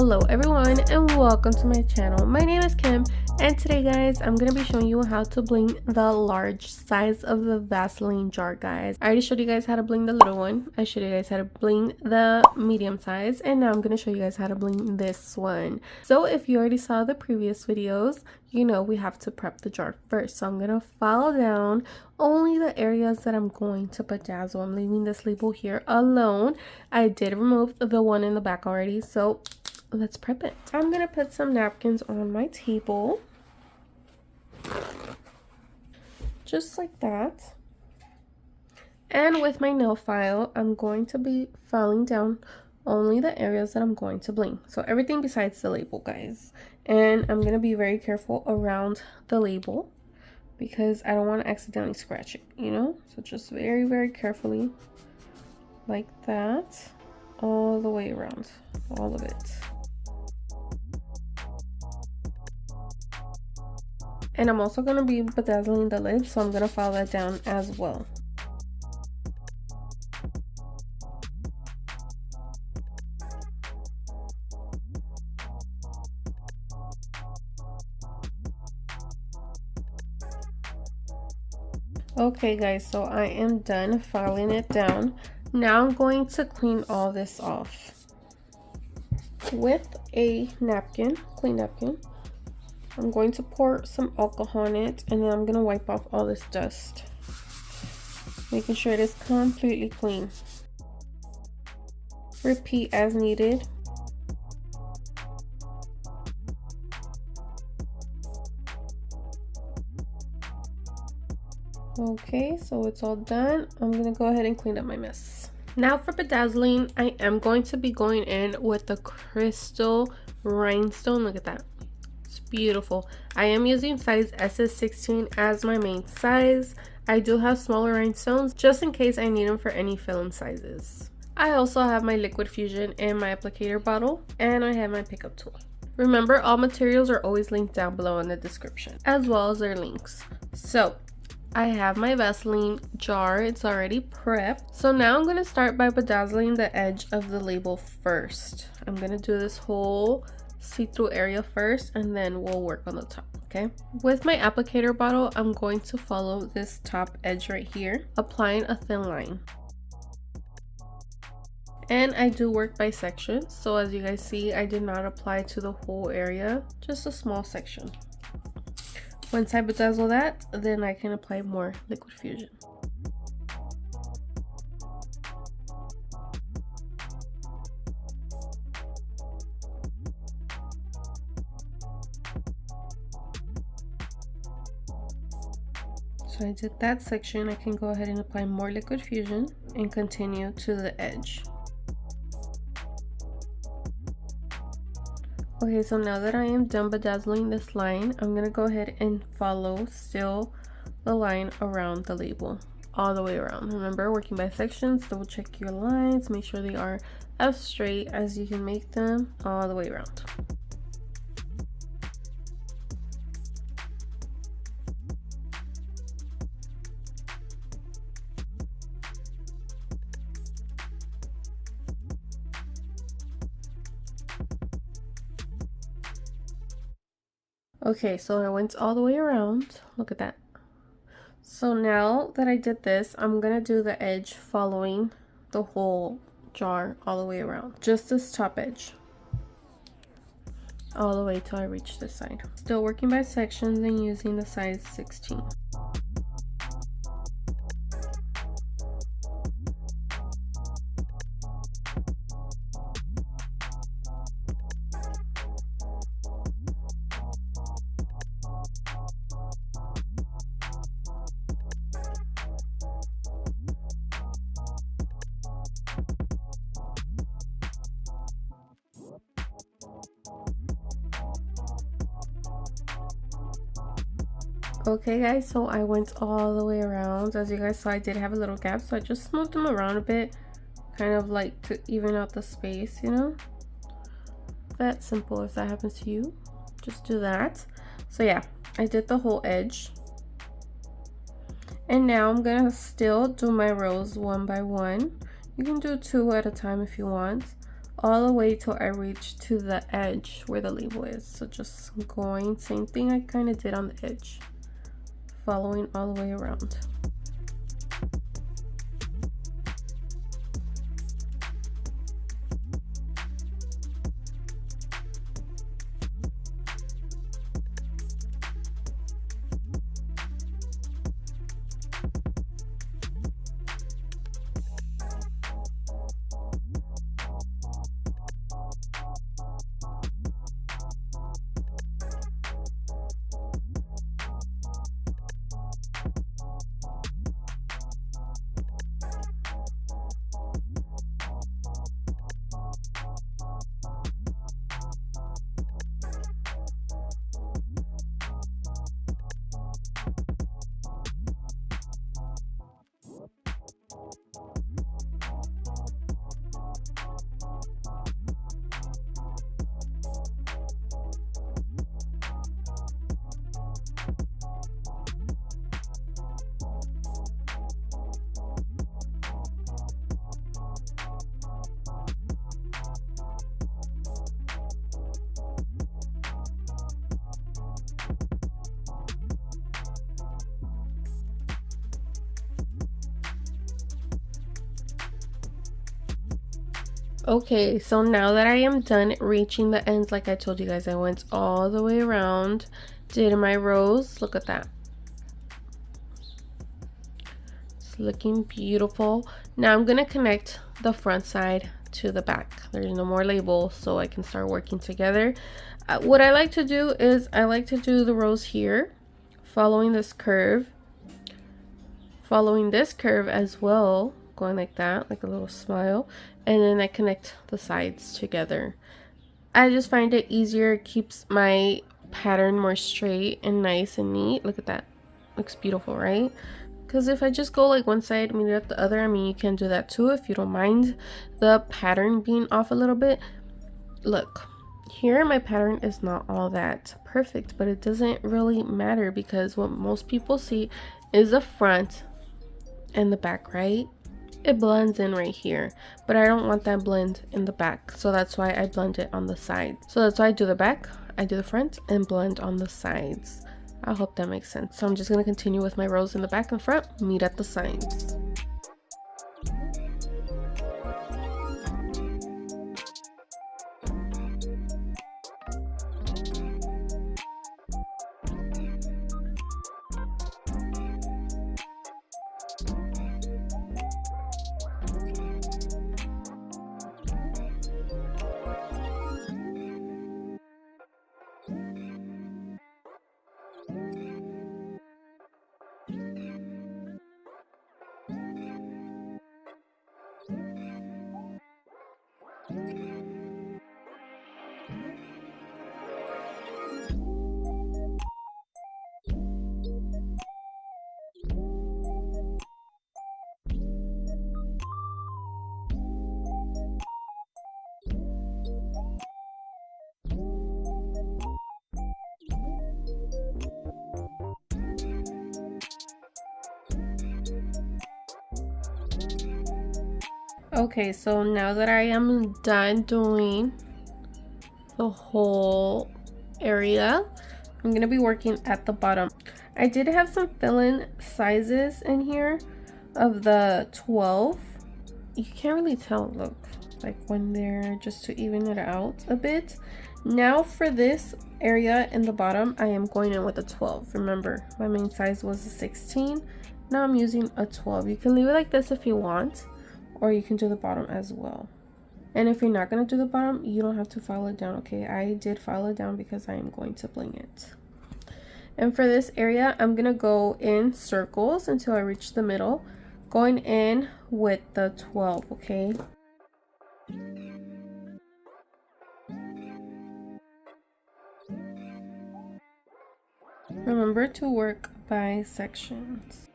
Hello everyone and welcome to my channel. My name is Kim and today guys I'm going to be showing you how to bling the large size of the Vaseline jar guys. I already showed you guys how to bling the little one. I showed you guys how to bling the medium size and now I'm going to show you guys how to bling this one. So if you already saw the previous videos, you know we have to prep the jar first. So I'm going to file down only the areas that I'm going to bedazzle. I'm leaving this label here alone. I did remove the one in the back already, so let's prep it. I'm gonna put some napkins on my table, just like that. And with my nail file, I'm going to be filing down only the areas that I'm going to bling. So everything besides the label, guys. And I'm gonna be very careful around the label because I don't want to accidentally scratch it, you know? So just very, very carefully, like that, all the way around, all of it. And I'm also going to be bedazzling the lid, so I'm going to file that down as well. Okay guys, so I am done filing it down. Now I'm going to clean all this off with a napkin, clean napkin. I'm going to pour some alcohol in it and then I'm going to wipe off all this dust, making sure it is completely clean. Repeat as needed. Okay, so it's all done. I'm going to go ahead and clean up my mess. Now for bedazzling, I am going to be going in with the crystal rhinestone. Look at that. Beautiful. I am using size SS16 as my main size. I do have smaller rhinestones just in case I need them for any fill-in sizes. I also have my liquid fusion in my applicator bottle and I have my pickup tool. Remember, all materials are always linked down below in the description as well as their links. So I have my Vaseline jar. It's already prepped. So now I'm going to start by bedazzling the edge of the label first. I'm going to do this whole see-through area first and then we'll work on the top. Okay, with my applicator bottle I'm going to follow this top edge right here, applying a thin line. And I do work by sections, so as you guys see I did not apply to the whole area, just a small section. Once I bedazzle that, then I can apply more liquid fusion. So I did that section. I can go ahead and apply more liquid fusion and continue to the edge. Okay, so now that I am done bedazzling this line, I'm going to go ahead and follow still the line around the label, all the way around. Remember, working by sections, double check your lines, make sure they are as straight as you can make them, all the way around. Okay, so I went all the way around. Look at that. So now that I did this, I'm gonna do the edge following the whole jar all the way around. Just this top edge. All the way till I reach this side. Still working by sections and using the size 16. Okay guys, so I went all the way around. As you guys saw, I did have a little gap, so I just smoothed them around a bit, kind of like to even out the space, you know. That's simple. If that happens to you, just do that. So yeah, I did the whole edge and now I'm gonna still do my rows one by one. You can do 2 at a time if you want. all the way till I reach to the edge where the label is. So just going, same thing I kind of did on the edge, following all the way around. Okay, so now that I am done reaching the ends, like I told you guys, I went all the way around, did my rows. Look at that. It's looking beautiful. Now I'm gonna connect the front side to the back. There's no more label, so I can start working together. What I like to do is I like to do the rows here, following this curve as well, going like that, like a little smile, and then I connect the sides together. I just find it easier. It keeps my pattern more straight and nice and neat. Look at that, looks beautiful, right? Because if I just go like one side, meet it at the other, I mean, you can do that too if you don't mind the pattern being off a little bit. Look, here my pattern is not all that perfect, but it doesn't really matter because what most people see is the front and the back, right? It blends in right here, but I don't want that blend in the back, so that's why I blend it on the side. So that's why I do the back, I do the front, and blend on the sides. I hope that makes sense. So I'm just going to continue with my rows in the back and front, meet at the sides. Okay, so now that I am done doing the whole area, I'm gonna be working at the bottom. I did have some fill-in sizes in here of the 12. You can't really tell, look, like when they're just to even it out a bit. Now for this area in the bottom, I am going in with a 12. Remember, my main size was a 16. Now I'm using a 12. You can leave it like this if you want, or you can do the bottom as well. And if you're not going to do the bottom, you don't have to file it down, okay? I did file it down because I am going to bling it. And for this area, I'm going to go in circles until I reach the middle, going in with the 12, okay? Remember to work by sections.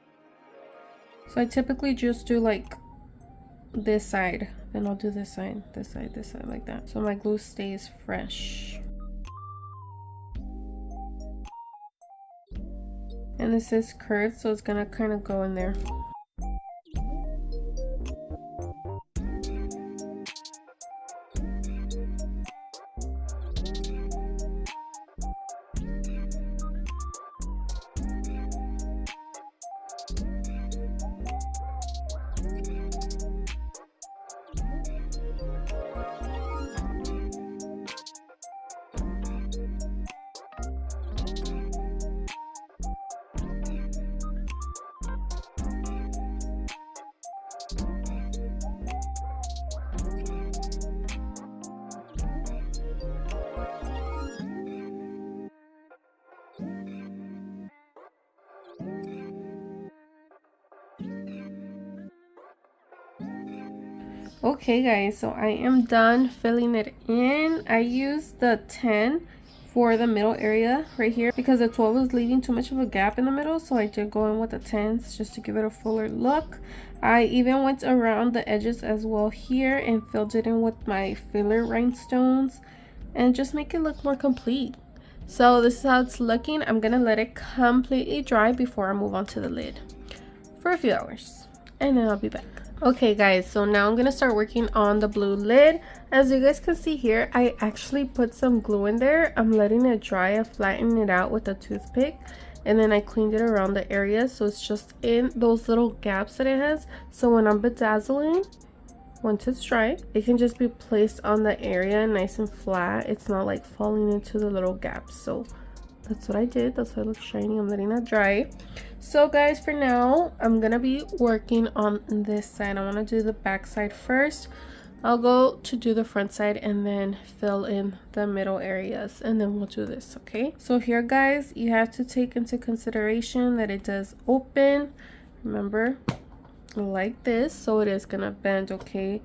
So I typically just do like this side, then I'll do this side, this side, this side, like that, so my glue stays fresh. And this is curved, so it's gonna kind of go in there. Okay guys, so I am done filling it in. I used the 10 for the middle area right here because the 12 was leaving too much of a gap in the middle, so I did go in with the 10s just to give it a fuller look. I even went around the edges as well here and filled it in with my filler rhinestones and just make it look more complete. So this is how it's looking. I'm gonna let it completely dry before I move on to the lid for a few hours, and then I'll be back. Okay guys, so now I'm gonna start working on the blue lid. As you guys can see here, I actually put some glue in there. I'm letting it dry. I flattened it out with a toothpick, and then I cleaned it around the area so it's just in those little gaps that it has. So when I'm bedazzling, once it's dry, it can just be placed on the area nice and flat. It's not like falling into the little gaps. So that's what I did. That's why it looks shiny. I'm letting that dry. So guys, for now I'm gonna be working on this side. I want to do the back side first. I'll go to do the front side and then fill in the middle areas, and then we'll do this. Okay, so here guys, you have to take into consideration that it does open, remember, like this, so it is gonna bend. Okay,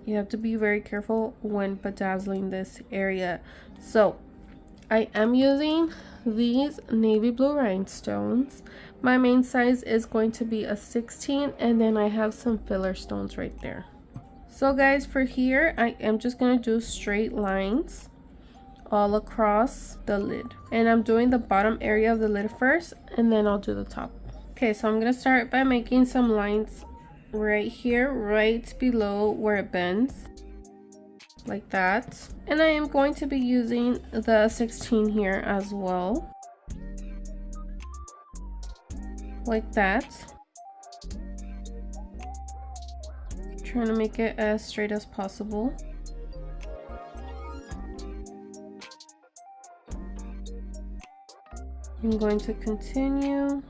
you have to be very careful when bedazzling this area. So I am using these navy blue rhinestones. My main size is going to be a 16, and then I have some filler stones right there. So guys, for here I am just going to do straight lines all across the lid, and I'm doing the bottom area of the lid first, and then I'll do the top. Okay, so I'm going to start by making some lines right here, right below where it bends, like that. And I am going to be using the 16 here as well, like that. Trying to make it as straight as possible. I'm going to continue.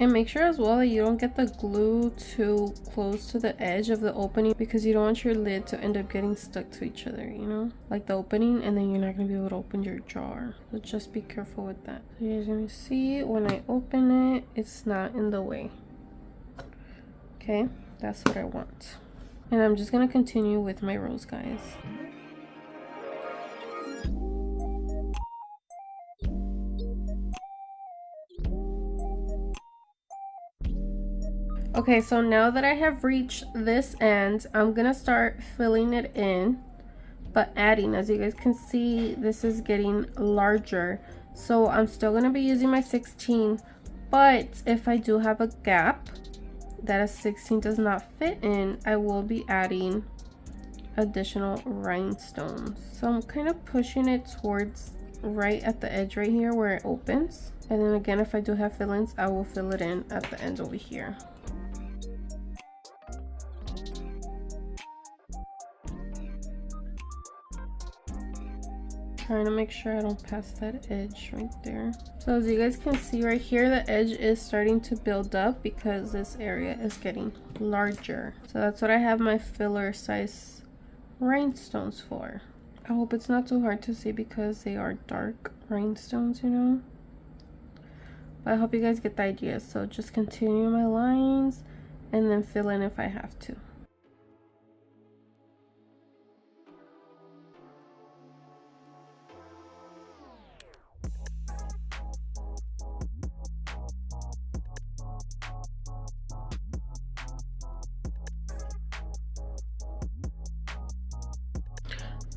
And make sure as well that you don't get the glue too close to the edge of the opening, because you don't want your lid to end up getting stuck to each other, you know, like the opening, and then you're not going to be able to open your jar. So just be careful with that. So you're going to see when I open it, it's not in the way. Okay, that's what I want. And I'm just going to continue with my rows, guys. Okay, so now that I have reached this end, I'm gonna start filling it in, but adding. As you guys can see, this is getting larger, so I'm still gonna be using my 16, but if I do have a gap that a 16 does not fit in, I will be adding additional rhinestones. So I'm kind of pushing it towards right at the edge right here where it opens, and then again, if I do have fill-ins, I will fill it in at the end over here. Trying to make sure I don't pass that edge right there. So as you guys can see right here, the edge is starting to build up because this area is getting larger. So that's what I have my filler size rhinestones for. I hope it's not too hard to see because they are dark rhinestones, you know. But I hope you guys get the idea. So just continue my lines and then fill in if I have to.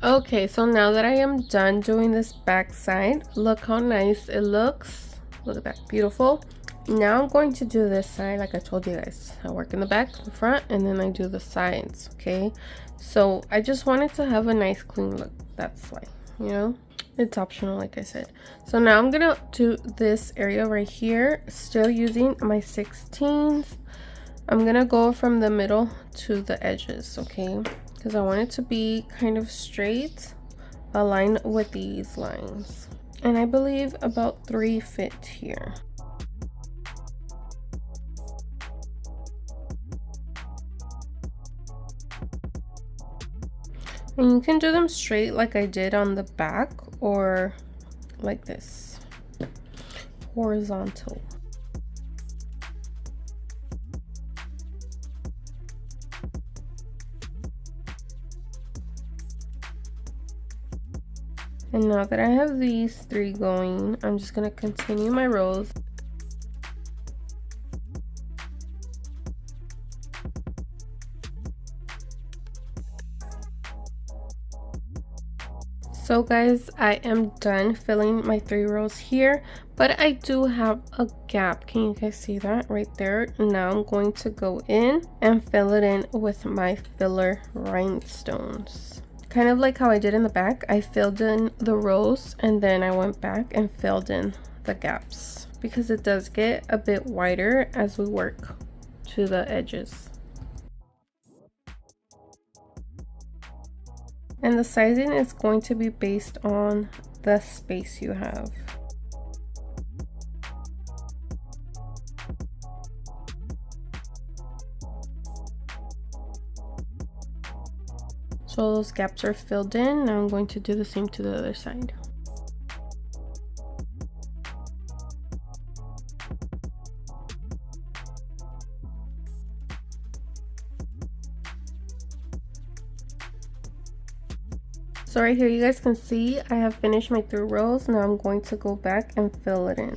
Okay, so now that I am done doing this back side, look how nice it looks. Look at that, beautiful. Now I'm going to do this side. Like I told you guys, I work in the back, the front, and then I do the sides. Okay, so I just wanted to have a nice clean look, that's why, you know. It's optional, like I said. So now I'm gonna do this area right here, still using my 16s. I'm gonna go from the middle to the edges, okay? Because I want it to be kind of straight, aligned with these lines. And I believe about 3 fit here. And you can do them straight like I did on the back, or like this, horizontal. And now that I have these 3 going, I'm just gonna continue my rows. So guys, I am done filling my 3 rows here, but I do have a gap. Can you guys see that right there? Now I'm going to go in and fill it in with my filler rhinestones. Kind of like how I did in the back, I filled in the rows and then I went back and filled in the gaps, because it does get a bit wider as we work to the edges. And the sizing is going to be based on the space you have. So those gaps are filled in. Now I'm going to do the same to the other side. So right here you guys can see I have finished my 3 rows. Now I'm going to go back and fill it in.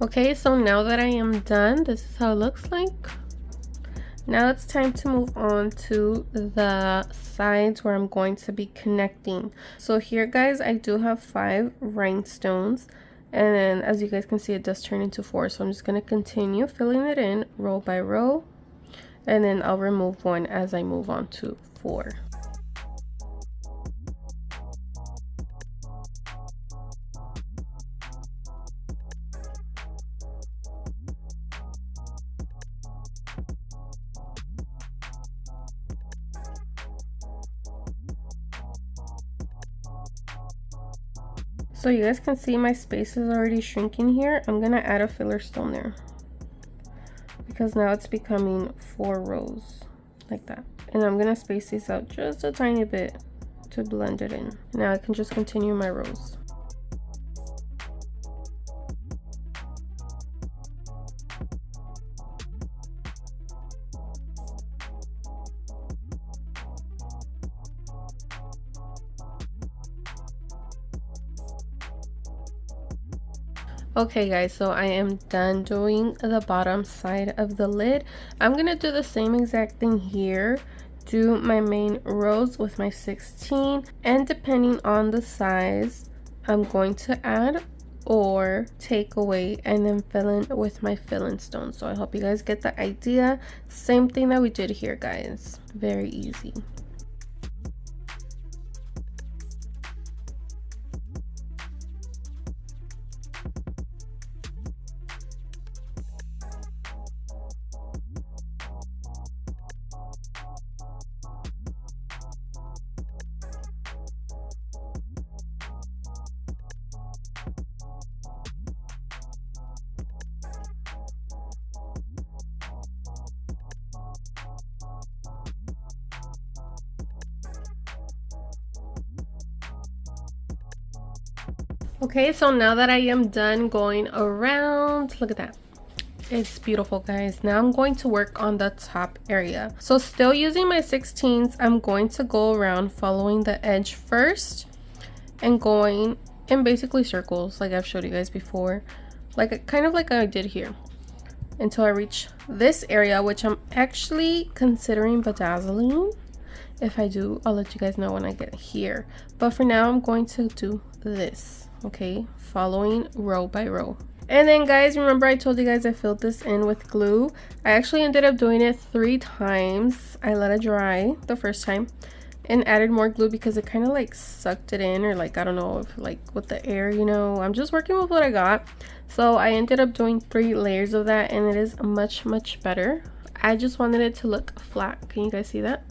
Okay, so now that I am done, this is how it looks like. Now it's time to move on to the sides where I'm going to be connecting. So here guys, I do have 5 rhinestones. And then as you guys can see, it does turn into 4. So I'm just going to continue filling it in row by row. And then I'll remove 1 as I move on to 4. So you guys can see my space is already shrinking here. I'm going to add a filler stone there, because now it's becoming 4 rows like that. And I'm going to space these out just a tiny bit to blend it in. Now I can just continue my rows. Okay guys, so I am done doing the bottom side of the lid. I'm gonna do the same exact thing here, do my main rows with my 16, and depending on the size, I'm going to add or take away and then fill in with my filling stone. So I hope you guys get the idea. Same thing that we did here guys, very easy. Okay, so now that I am done going around, look at that. It's beautiful guys. Now I'm going to work on the top area. So still using my 16s, I'm going to go around following the edge first and going in basically circles like I've showed you guys before, like kind of like I did here, until I reach this area, which I'm actually considering bedazzling. If I do, I'll let you guys know when I get here, but for now I'm going to do this. Okay, following row by row. And then guys, remember I told you guys I filled this in with glue. I actually ended up doing it 3 times. I let it dry the first time and added more glue because it kind of like sucked it in, or like I don't know if like with the air, you know, I'm just working with what I got. So I ended up doing 3 layers of that and it is much better. I just wanted it to look flat. Can you guys see that?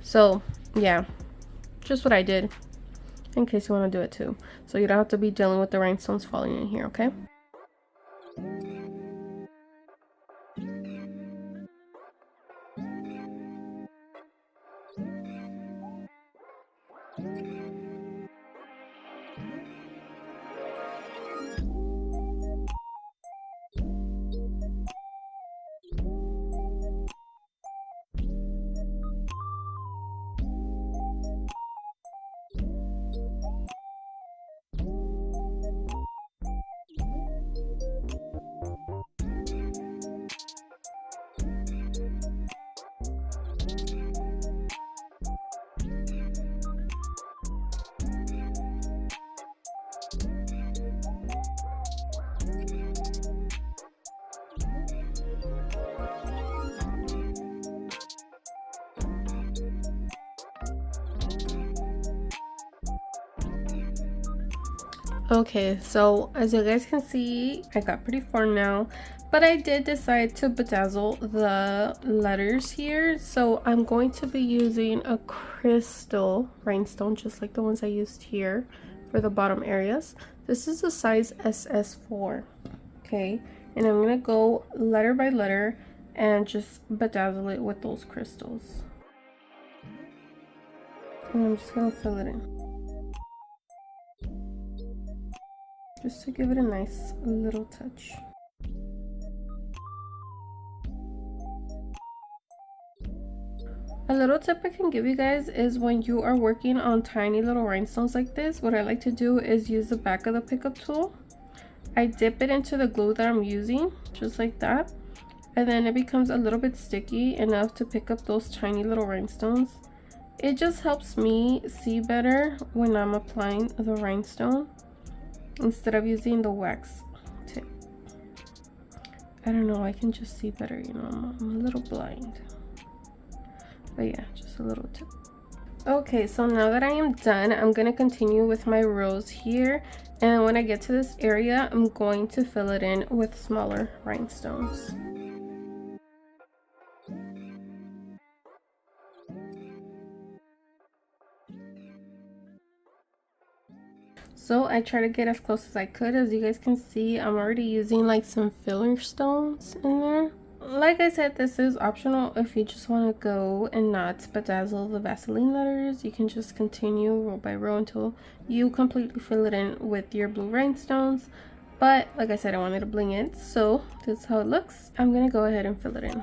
So yeah, just what I did in case you want to do it too, so you don't have to be dealing with the rhinestones falling in here. Okay. Okay, so as you guys can see, I got pretty far now, but I did decide to bedazzle the letters here. So I'm going to be using a crystal rhinestone, just like the ones I used here for the bottom areas. This is a size SS4. Okay, and I'm gonna go letter by letter and just bedazzle it with those crystals. And I'm just gonna fill it in, just to give it a nice little touch. A little tip I can give you guys is when you are working on tiny little rhinestones like this, what I like to do is use the back of the pickup tool. I dip it into the glue that I'm using, just like that, and then it becomes a little bit sticky enough to pick up those tiny little rhinestones. It just helps me see better when I'm applying the rhinestone instead of using the wax tip. I don't know, I can just see better, you know, I'm a little blind. But yeah, just a little tip. Okay, so now that I am done, I'm going to continue with my rose here. And when I get to this area, I'm going to fill it in with smaller rhinestones. So I try to get as close as I could. As you guys can see, I'm already using like some filler stones in there. Like I said, this is optional. If you just want to go and not bedazzle the Vaseline letters, you can just continue row by row until you completely fill it in with your blue rhinestones. But like I said, I wanted to bling it, so this is how it looks. I'm gonna go ahead and fill it in.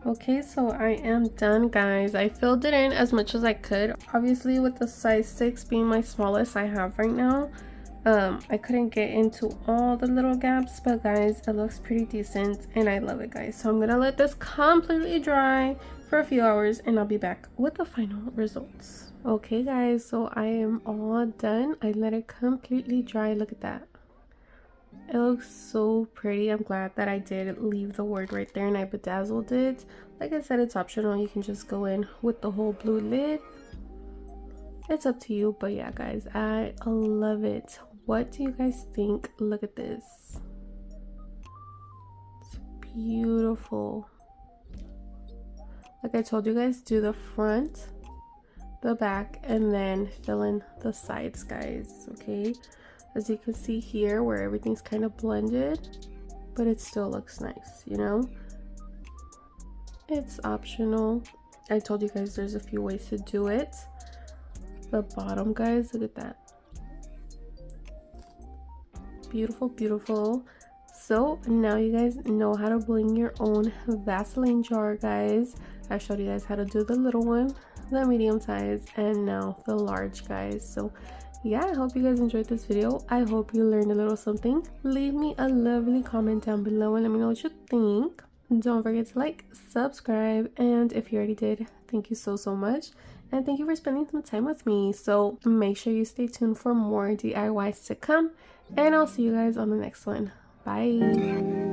Okay, so I am done, guys. I filled it in as much as I could. Obviously, with the size 6 being my smallest I have right now, I couldn't get into all the little gaps, but guys, it looks pretty decent and I love it, guys. So I'm gonna let this completely dry for a few hours and I'll be back with the final results. Okay guys, so I am all done. I let it completely dry. Look at that. It looks so pretty. I'm glad that I did leave the word right there and I bedazzled it. Like I said, it's optional. You can just go in with the whole blue lid. It's up to you, but yeah guys, I love it. What do you guys think? Look at this. It's beautiful. Like I told you guys, do the front, the back, and then fill in the sides, guys. Okay, as you can see here where everything's kind of blended, but it still looks nice, you know. It's optional. I told you guys there's a few ways to do it. The bottom, guys, look at that. Beautiful, beautiful. So now you guys know how to bling your own Vaseline jar, guys. I showed you guys how to do the little one, the medium size, and now the large, guys. So yeah, I hope you guys enjoyed this video. I hope you learned a little something. Leave me a lovely comment down below and let me know what you think. Don't forget to like, subscribe, and if you already did, thank you so much. And thank you for spending some time with me. So make sure you stay tuned for more DIYs to come, and I'll see you guys on the next one. Bye.